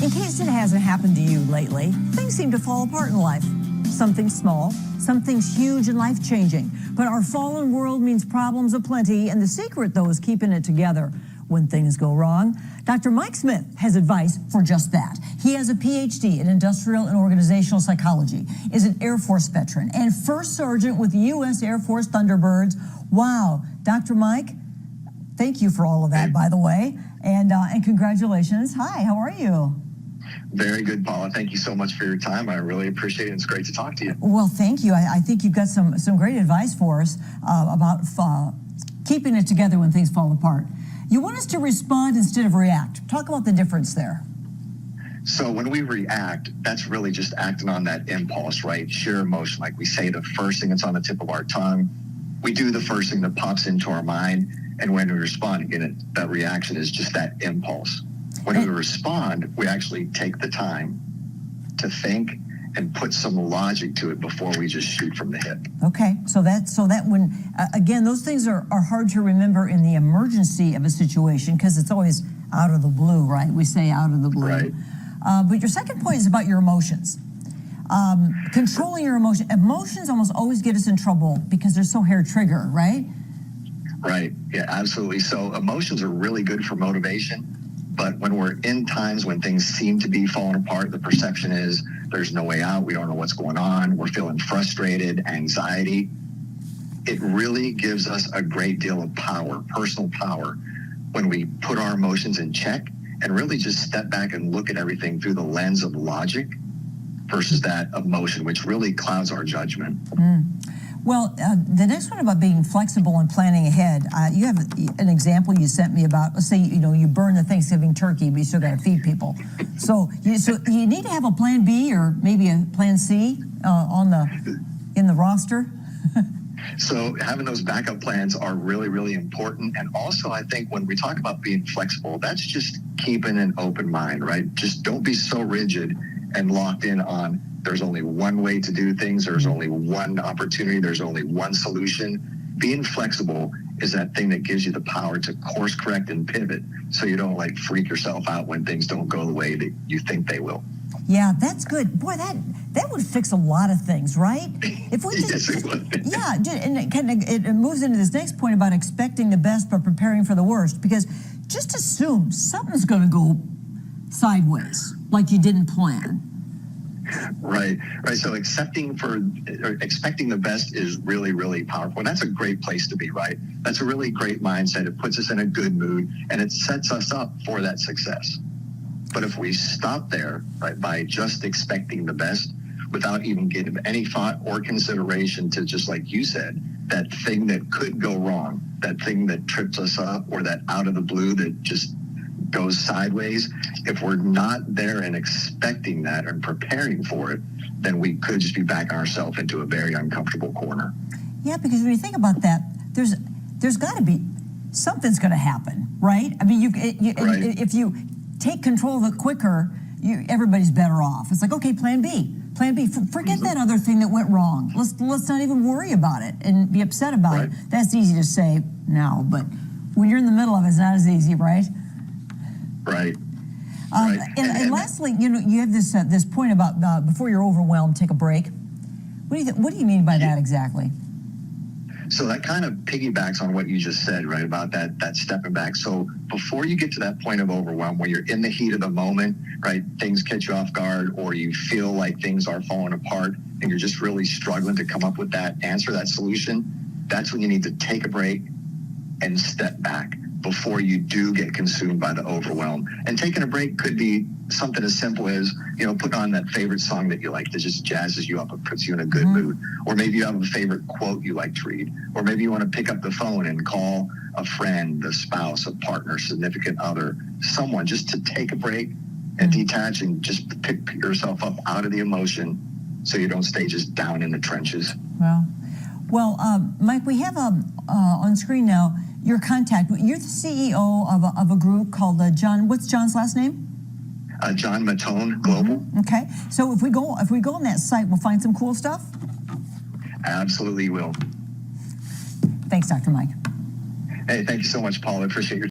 In case it hasn't happened to you lately, things seem to fall apart in life. Some things small, some things huge and life-changing. But our fallen world means problems aplenty, and the secret, though, is keeping it together when things go wrong. Dr. Mike Smith has advice for just that. He has a PhD in industrial and organizational psychology, is an Air Force veteran, and first sergeant with the U.S. Air Force Thunderbirds. Wow. Dr. Mike, thank you for all of that, by the way, and congratulations. Hi, how are you? Very good, Paula. Thank you so much for your time. I really appreciate it. It's great to talk to you. Well, thank you. I think you've got some great advice for us about keeping it together when things fall apart. You want us to respond instead of react. Talk about the difference there. So when we react, that's really just acting on that impulse, right? Sheer emotion. Like we say the first thing that's on the tip of our tongue. We do the first thing that pops into our mind. And when we respond, again, that reaction is just that impulse. When we respond, we actually take the time to think and put some logic to it before we just shoot from the hip. Okay, so that when, again, those things are hard to remember in the emergency of a situation because it's always out of the blue, right? We say out of the blue. Right. But your second point is about your emotions. Controlling your emotions. Emotions almost always get us in trouble because they're so hair-trigger, right? Right, yeah, absolutely. So emotions are really good for motivation. But when we're in times when things seem to be falling apart, the perception is there's no way out. We don't know what's going on. We're feeling frustrated, anxiety. It really gives us a great deal of power, personal power, when we put our emotions in check and really just step back and look at everything through the lens of logic versus that emotion, which really clouds our judgment. Well, the next one about being flexible and planning ahead, you have an example you sent me about, let's say, you burn the Thanksgiving turkey, but you still got to feed people. So you need to have a plan B or maybe a plan C in the roster. So having those backup plans are really, really important. And also, I think when we talk about being flexible, that's just keeping an open mind, right? Just don't be so rigid and locked in on there's only one way to do things. There's only one opportunity. There's only one solution. Being flexible is that thing that gives you the power to course correct and pivot so you don't like freak yourself out when things don't go the way that you think they will. Yeah, that's good. Boy, that would fix a lot of things, right? If we just, Yes, it would. Yeah, and it moves into this next point about expecting the best but preparing for the worst, because just assume something's going to go sideways like you didn't plan. Right. So expecting the best is really, really powerful. And that's a great place to be, right? That's a really great mindset. It puts us in a good mood and it sets us up for that success. But if we stop there, right, by just expecting the best without even giving any thought or consideration to, just like you said, that thing that could go wrong, that thing that trips us up, or that out of the blue that just goes sideways, if we're not there and expecting that and preparing for it, then we could just be backing ourselves into a very uncomfortable corner. Yeah, because when you think about that, there's got to be something's going to happen, right? I mean, right. If you take control of it quicker, everybody's better off. It's like, okay, plan B. Plan B. Forget that other thing that went wrong. Let's not even worry about it and be upset about it. That's easy to say now, but when you're in the middle of it, it's not as easy, right? Right. And lastly, you have this point about before you're overwhelmed, take a break. What do you mean by that exactly? So that kind of piggybacks on what you just said, right, about that stepping back. So before you get to that point of overwhelm, where you're in the heat of the moment, right, things catch you off guard, or you feel like things are falling apart, and you're just really struggling to come up with that answer, that solution, that's when you need to take a break and step back before you do get consumed by the overwhelm. And taking a break could be something as simple as, put on that favorite song that you like that just jazzes you up and puts you in a good mood. Or maybe you have a favorite quote you like to read. Or maybe you want to pick up the phone and call a friend, a spouse, a partner, significant other, someone, just to take a break and detach and just pick yourself up out of the emotion so you don't stay just down in the trenches. Well, Mike, we have on screen now your contact. You're the CEO of a group called John. What's John's last name? John Matone Global. Okay. So if we go on that site, we'll find some cool stuff. Absolutely will. Thanks, Dr. Mike. Hey, thank you so much, Paula. I appreciate your